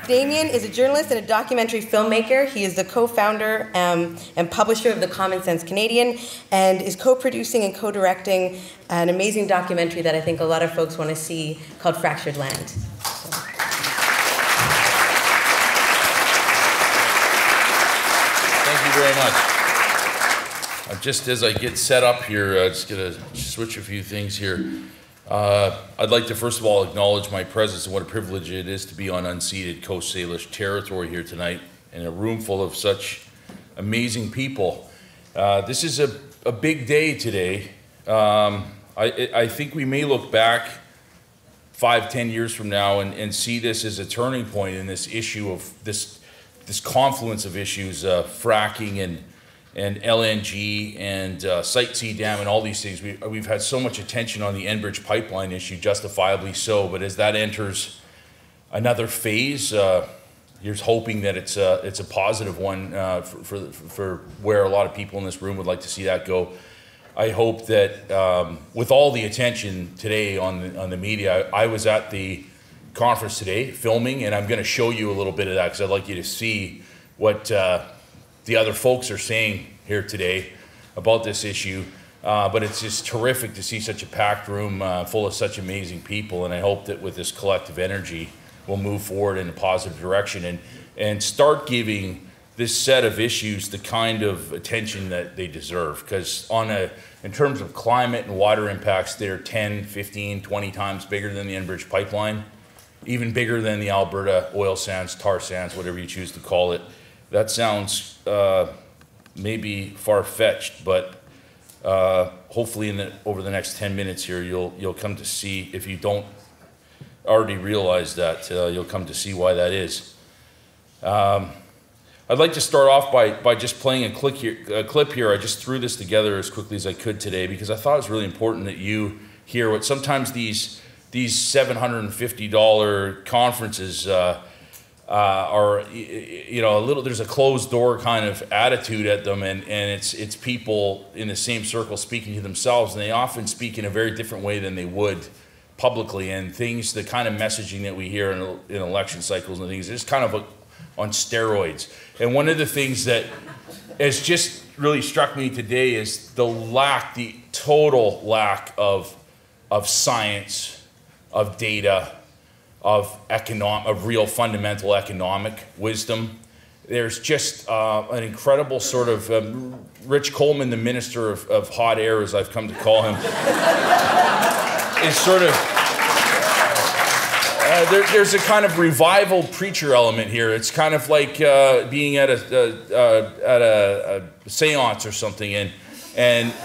Damien is a journalist and a documentary filmmaker. He is the co-founder and publisher of The Common Sense Canadian, and is co-producing and co-directing an amazing documentary that I think a lot of folks want to see called Fractured Land. Thank you very much. Just as I get set up here, just going to switch a few things here. I'd like to first of all acknowledge my presence and what a privilege it is to be on unceded Coast Salish territory here tonight in a room full of such amazing people. This is a big day today. I think we may look back 5-10 years from now and see this as a turning point in this issue of this confluence of issues, fracking and LNG and Site C Dam and all these things. We've had so much attention on the Enbridge pipeline issue, justifiably so, but as that enters another phase, you're hoping that it's a positive one for where a lot of people in this room would like to see that go. I hope that with all the attention today on the media, I was at the conference today filming, and I'm going to show you a little bit of that because I'd like you to see what the other folks are saying here today about this issue. But it's just terrific to see such a packed room full of such amazing people, and I hope that with this collective energy we'll move forward in a positive direction and start giving this set of issues the kind of attention that they deserve, because in terms of climate and water impacts, they're 10, 15, 20 times bigger than the Enbridge pipeline, even bigger than the Alberta oil sands, tar sands, whatever you choose to call it. That sounds maybe far-fetched, but hopefully over the next 10 minutes here, you'll come to see, if you don't already realize that, you'll come to see why that is. I'd like to start off by just playing a clip here. I just threw this together as quickly as I could today because I thought it was really important that you hear what sometimes these $750 conferences are, you know, there's a closed door kind of attitude at them, and it's people in the same circle speaking to themselves, and they often speak in a very different way than they would publicly, and the kind of messaging that we hear in election cycles and things is kind of on steroids. And one of the things that has just really struck me today is the total lack of science, of data, of real fundamental economic wisdom. There's just an incredible sort of Rich Coleman, the minister of hot air, as I've come to call him, is sort of there's a kind of revival preacher element here. It's kind of like being at a seance or something, and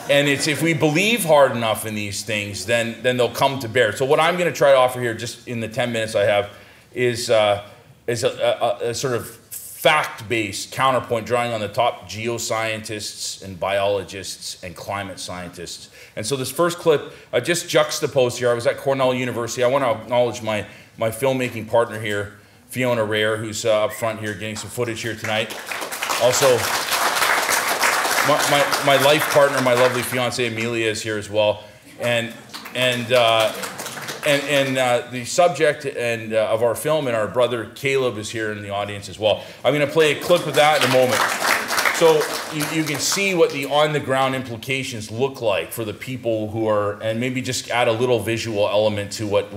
it's, if we believe hard enough in these things, then they'll come to bear. So what I'm going to try to offer here, just in the 10 minutes I have, is a sort of fact-based counterpoint, drawing on the top geoscientists and biologists and climate scientists. And so this first clip, I just juxtaposed here. I was at Cornell University. I want to acknowledge my filmmaking partner here, Fiona Rare, who's up front here getting some footage here tonight. Also, my life partner, my lovely fiancée Amelia, is here as well, and the subject of our film, and our brother Caleb is here in the audience as well. I'm going to play a clip of that in a moment, so you can see what the on-the-ground implications look like for the people who are, and maybe just add a little visual element to what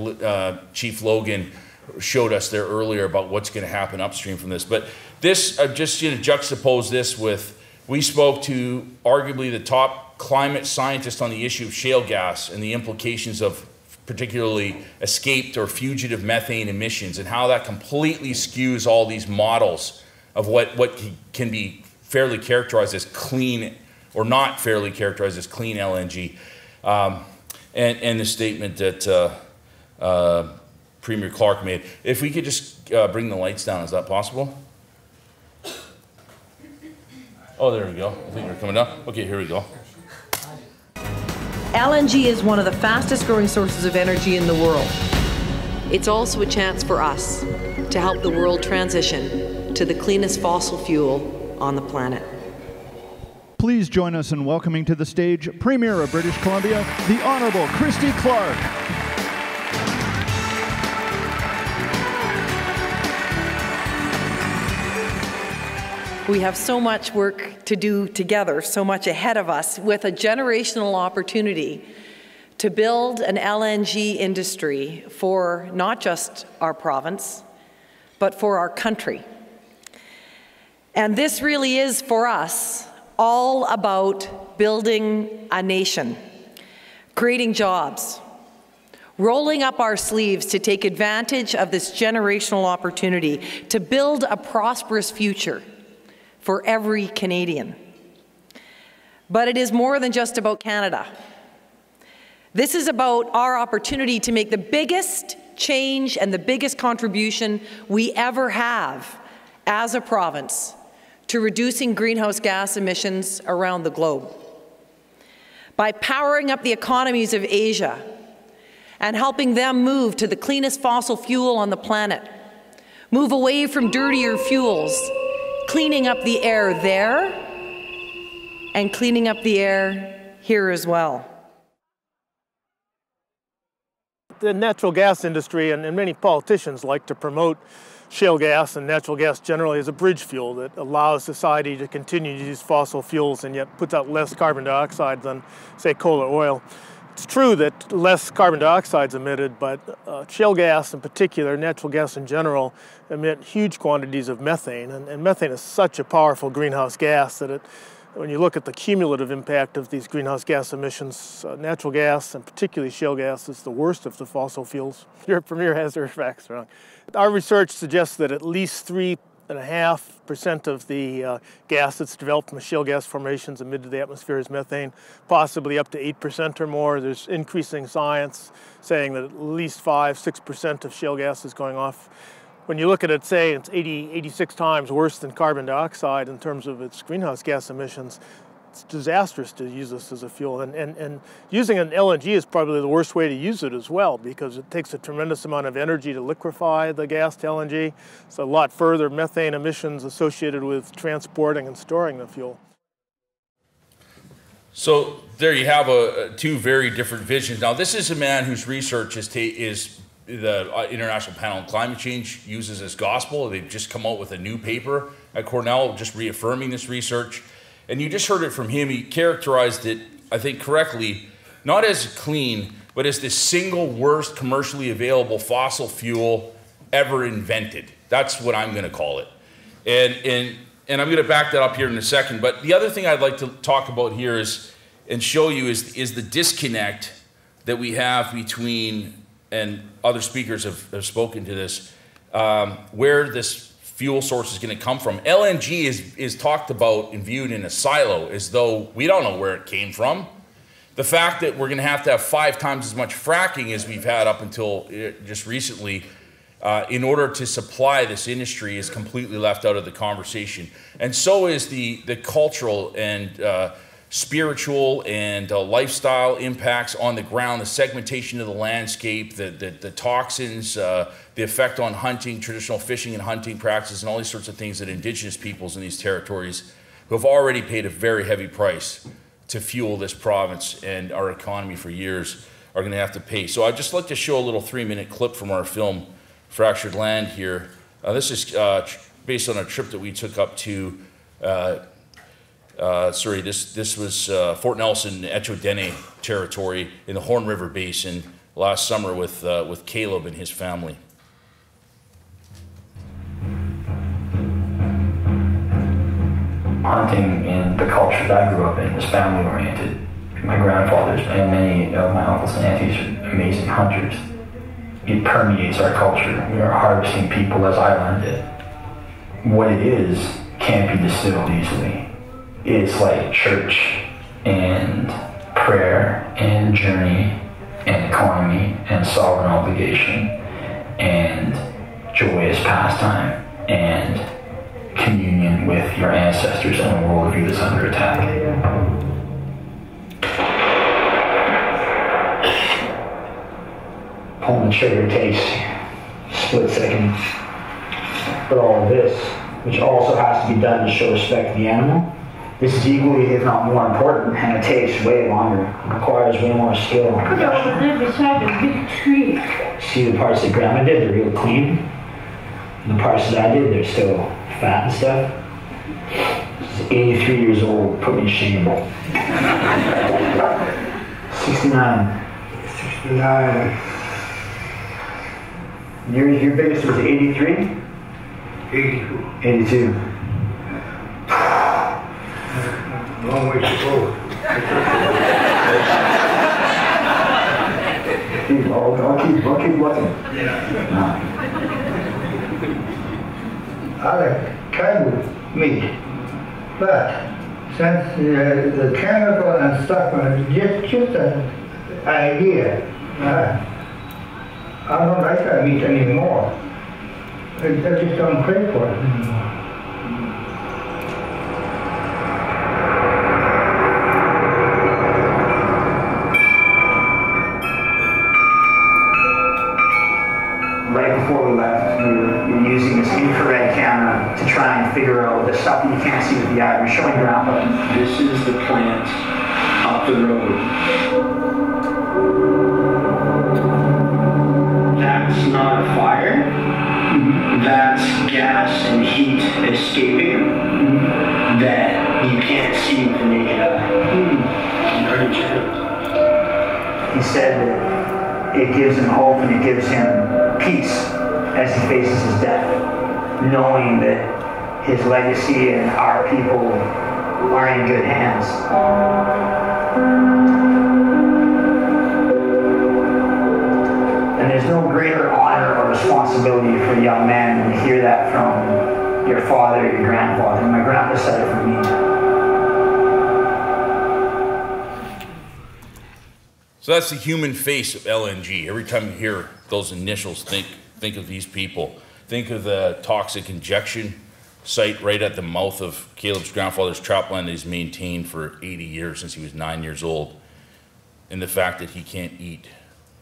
Chief Logan showed us there earlier about what's going to happen upstream from this. But this, I'm just going to juxtapose this with. We spoke to arguably the top climate scientist on the issue of shale gas and the implications of particularly escaped or fugitive methane emissions, and how that completely skews all these models of what can be fairly characterized as clean or not fairly characterized as clean LNG. And the statement that Premier Clark made. If we could just bring the lights down, is that possible? Oh, there we go. I think we're coming down. Okay, here we go. LNG is one of the fastest growing sources of energy in the world. It's also a chance for us to help the world transition to the cleanest fossil fuel on the planet. Please join us in welcoming to the stage Premier of British Columbia, the Honourable Christy Clark. We have so much work to do together, so much ahead of us, with a generational opportunity to build an LNG industry for not just our province, but for our country. And this really is, for us, all about building a nation, creating jobs, rolling up our sleeves to take advantage of this generational opportunity to build a prosperous future for every Canadian. But it is more than just about Canada. This is about our opportunity to make the biggest change and the biggest contribution we ever have as a province to reducing greenhouse gas emissions around the globe. By powering up the economies of Asia and helping them move to the cleanest fossil fuel on the planet, move away from dirtier fuels, cleaning up the air there and cleaning up the air here as well. The natural gas industry and many politicians like to promote shale gas and natural gas generally as a bridge fuel that allows society to continue to use fossil fuels and yet puts out less carbon dioxide than, say, coal or oil. It's true that less carbon dioxide is emitted, but shale gas in particular, natural gas in general, emit huge quantities of methane. And methane is such a powerful greenhouse gas that when you look at the cumulative impact of these greenhouse gas emissions, natural gas, and particularly shale gas, is the worst of the fossil fuels. Your premier has their facts wrong. Our research suggests that at least 3.5% of the gas that's developed from shale gas formations emitted to the atmosphere is methane, possibly up to 8% or more. There's increasing science saying that at least 5–6% of shale gas is going off. When you look at it, say, it's 86 times worse than carbon dioxide in terms of its greenhouse gas emissions. It's disastrous to use this as a fuel. And using an LNG is probably the worst way to use it as well, because it takes a tremendous amount of energy to liquefy the gas to LNG. It's a lot further methane emissions associated with transporting and storing the fuel. So there you have two very different visions. Now, this is a man whose research is the International Panel on Climate Change uses as gospel. They've just come out with a new paper at Cornell just reaffirming this research. And you just heard it from him. He characterized it, I think correctly, not as clean, but as the single worst commercially available fossil fuel ever invented. That's what I'm going to call it. And I'm going to back that up here in a second. But the other thing I'd like to talk about here is, and show you, is the disconnect that we have between, and other speakers have spoken to this, where this fuel source is going to come from. LNG is talked about and viewed in a silo as though we don't know where it came from. The fact that we're going to have 5 times as much fracking as we've had up until just recently in order to supply this industry is completely left out of the conversation. And so is the cultural and spiritual and lifestyle impacts on the ground, the segmentation of the landscape, the toxins, the effect on hunting, traditional fishing and hunting practices, and all these sorts of things that Indigenous peoples in these territories who have already paid a very heavy price to fuel this province and our economy for years are going to have to pay. So I'd just like to show a little 3-minute clip from our film, Fractured Land here. This is based on a trip that we took up to this was Fort Nelson, Echo Dene territory in the Horn River Basin last summer with Caleb and his family. Hunting in the culture that I grew up in was family oriented. My grandfathers and many of my uncles and aunties are amazing hunters. It permeates our culture. We are harvesting people as I learned it. What it is can't be distilled easily. It's like church and prayer and journey and economy and sovereign obligation and joyous pastime and communion with your ancestors and a worldview that's under attack. Pulling the trigger takes a split second. But all of this, which also has to be done to show respect to the animal, this is equally, if not more important, and it takes way longer. It requires way more skill. Put it over there beside the big tree. See the parts that Grandma did, they're real clean. And the parts that I did, they're still fat and stuff. He's 83 years old, put me to shame. 69. 69. Your biggest was 83? 82. 82. Long way to go. I'll keep looking. I like cattle meat, but since the chemical and stuff, just an idea. I don't like that meat anymore. I just don't crave for it anymore. Right before we left, we were using this infrared camera to try and figure out the stuff that you can't see with the eye. We're showing Grandpa. This is the plant up the road. That's not a fire. That's gas and heat escaping that you can't see with the naked eye. He said that it gives him hope and it gives him peace as he faces his death, knowing that his legacy and our people are in good hands. And there's no greater honor or responsibility for a young man than to hear that from your father or your grandfather. And my grandpa said it for me. So that's the human face of LNG. Every time you hear those initials, think of these people. Think of the toxic injection site right at the mouth of Caleb's grandfather's trapland that he's maintained for 80 years since he was 9 years old. And the fact that he can't eat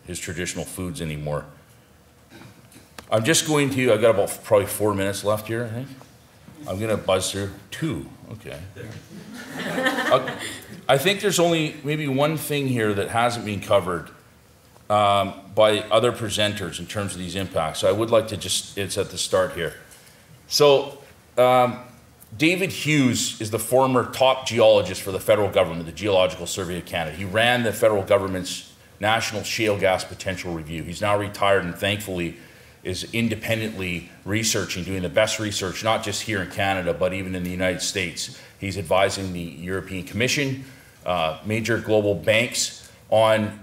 his traditional foods anymore. I'm just going to, I've got about probably 4 minutes left here, I think. I'm gonna buzz through 2, okay. I think there's only maybe one thing here that hasn't been covered by other presenters in terms of these impacts. So I would like to just, it's at the start here. So David Hughes is the former top geologist for the federal government, the Geological Survey of Canada. He ran the federal government's National Shale Gas Potential Review. He's now retired and thankfully is independently researching, doing the best research, not just here in Canada, but even in the United States. He's advising the European Commission, major global banks on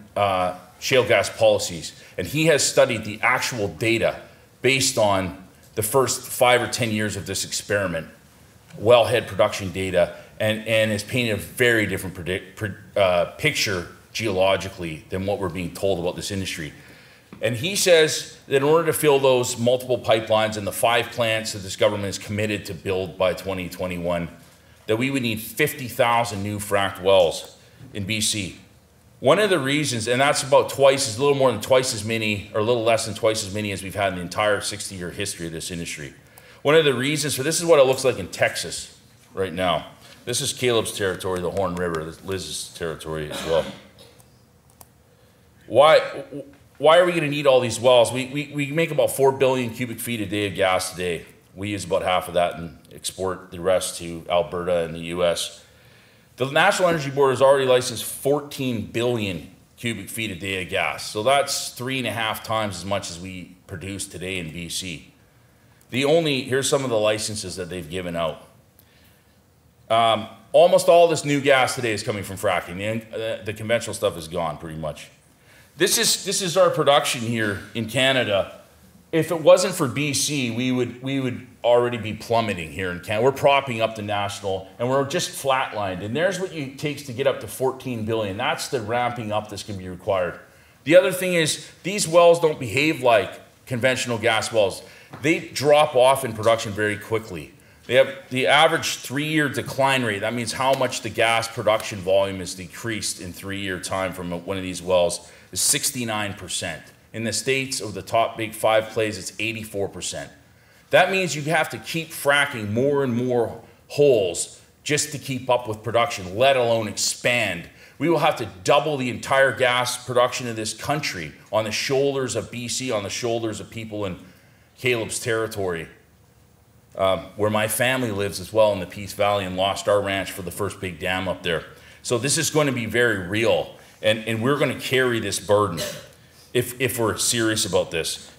shale gas policies. And he has studied the actual data based on the first 5 or 10 years of this experiment, wellhead production data, and has painted a very different picture geologically than what we're being told about this industry. And he says that in order to fill those multiple pipelines and the 5 plants that this government is committed to build by 2021, that we would need 50,000 new fracked wells in BC. One of the reasons, and that's about twice, a little more than twice as many, or a little less than twice as many as we've had in the entire 60-year history of this industry. One of the reasons for this is what it looks like in Texas right now. This is Caleb's territory, the Horn River, Liz's territory as well. Why are we going to need all these wells? We make about 4 billion cubic feet a day of gas today. We use about half of that and export the rest to Alberta and the US. The National Energy Board has already licensed 14 billion cubic feet a day of gas. So that's 3.5 times as much as we produce today in BC. Here's some of the licenses that they've given out. Almost all this new gas today is coming from fracking. The conventional stuff is gone pretty much. This is our production here in Canada. If it wasn't for BC, we would already be plummeting here in Canada. We're propping up the national, and we're just flatlined. And there's what it takes to get up to 14 billion. That's the ramping up that's going to be required. The other thing is, these wells don't behave like conventional gas wells. They drop off in production very quickly. They have the average 3-year decline rate. That means how much the gas production volume is decreased in 3-year time from one of these wells is 69%. In the States, of the top big 5 plays, it's 84%. That means you have to keep fracking more and more holes just to keep up with production, let alone expand. We will have to double the entire gas production of this country on the shoulders of BC, on the shoulders of people in Caleb's territory. where my family lives as well in the Peace Valley, and lost our ranch for the first big dam up there. So this is going to be very real, and we're going to carry this burden if we're serious about this.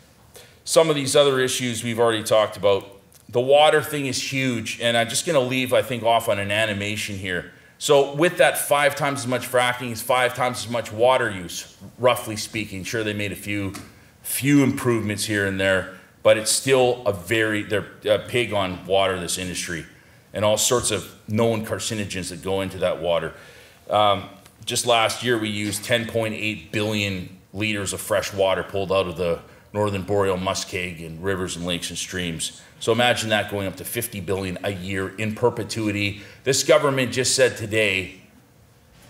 Some of these other issues we've already talked about. The water thing is huge, and I'm just going to leave, I think, off on an animation here. So with that 5 times as much fracking is 5 times as much water use, roughly speaking. Sure, they made a few improvements here and there, but it's still they're a pig on water, this industry, and all sorts of known carcinogens that go into that water. Just last year, we used 10.8 billion liters of fresh water pulled out of the northern boreal muskeg and rivers and lakes and streams. So imagine that going up to 50 billion a year in perpetuity. This government just said today,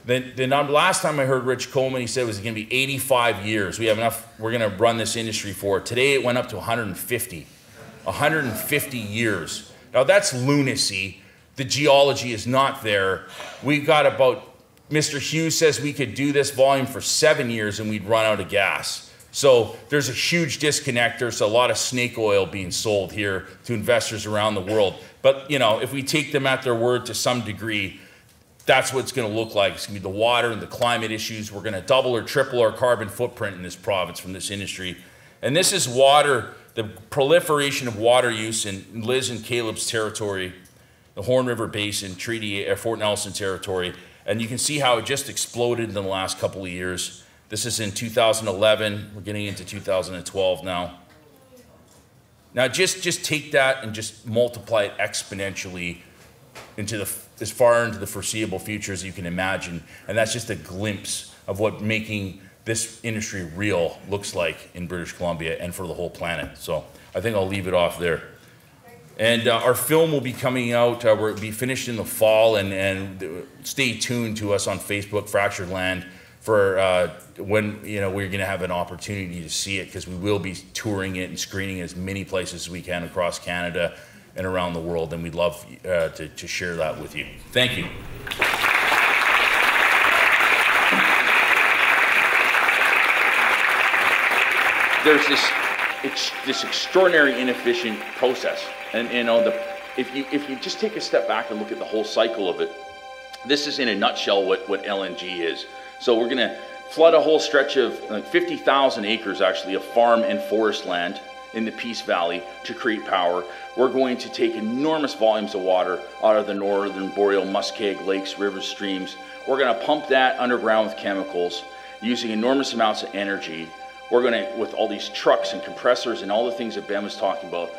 last time I heard Rich Coleman, he said it was going to be 85 years. We have enough, we're going to run this industry for. Today it went up to 150. 150 years. Now that's lunacy. The geology is not there. We got Mr. Hughes says we could do this volume for 7 years and we'd run out of gas. So there's a huge disconnect. There's a lot of snake oil being sold here to investors around the world. But you know, if we take them at their word to some degree, that's what it's going to look like. It's going to be the water and the climate issues. We're going to double or triple our carbon footprint in this province from this industry. And this is water, the proliferation of water use in Liz and Caleb's territory, the Horn River Basin, Fort Nelson territory. And you can see how it just exploded in the last couple of years. This is in 2011. We're getting into 2012 now. Now just take that and just multiply it exponentially into as far into the foreseeable future as you can imagine. And that's just a glimpse of what making this industry real looks like in British Columbia and for the whole planet. So I think I'll leave it off there. And our film will be coming out, we'll be finished in the fall, and stay tuned to us on Facebook, Fractured Land, for when we're going to have an opportunity to see it, because we will be touring it and screening it as many places as we can across Canada and around the world, and we'd love to share that with you. Thank you. There's this extraordinary inefficient process, and if you just take a step back and look at the whole cycle of it, this is in a nutshell what LNG is. So we're going to flood a whole stretch of like 50,000 acres actually of farm and forest land in the Peace Valley to create power. We're going to take enormous volumes of water out of the northern boreal muskeg lakes, rivers, streams. We're going to pump that underground with chemicals using enormous amounts of energy. We're going to, with all these trucks and compressors and all the things that Ben was talking about,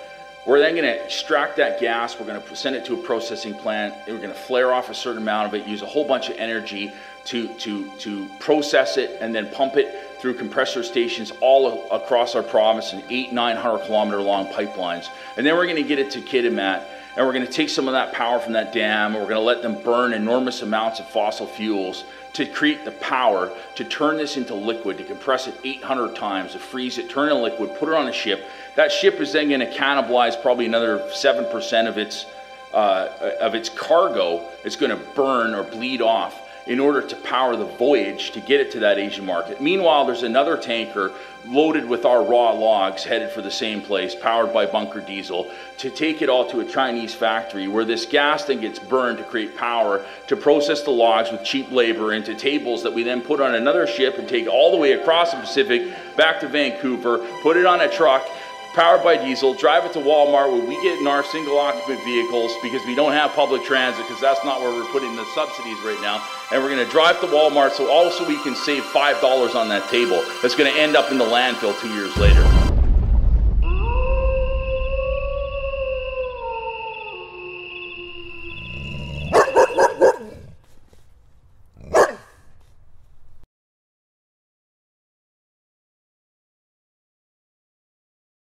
we're then going to extract that gas. We're going to send it to a processing plant. We're going to flare off a certain amount of it, use a whole bunch of energy to process it, and then pump it through compressor stations all across our province in 800-900 kilometer long pipelines. And then we're going to get it to Kitimat, and we're going to take some of that power from that dam, and we're going to let them burn enormous amounts of fossil fuels to create the power to turn this into liquid, to compress it 800 times, to freeze it, turn it into liquid, put it on a ship. That ship is then going to cannibalize probably another 7% of its cargo. It's going to burn or bleed off in order to power the voyage to get it to that Asian market. Meanwhile, there's another tanker loaded with our raw logs headed for the same place, powered by bunker diesel, to take it all to a Chinese factory where this gas then gets burned to create power to process the logs with cheap labor into tables that we then put on another ship and take all the way across the Pacific back to Vancouver, put it on a truck, powered by diesel, drive it to Walmart where we get in our single occupant vehicles because we don't have public transit, because that's not where we're putting the subsidies right now. And we're going to drive to Walmart so also we can save $5 on that table that's going to end up in the landfill 2 years later.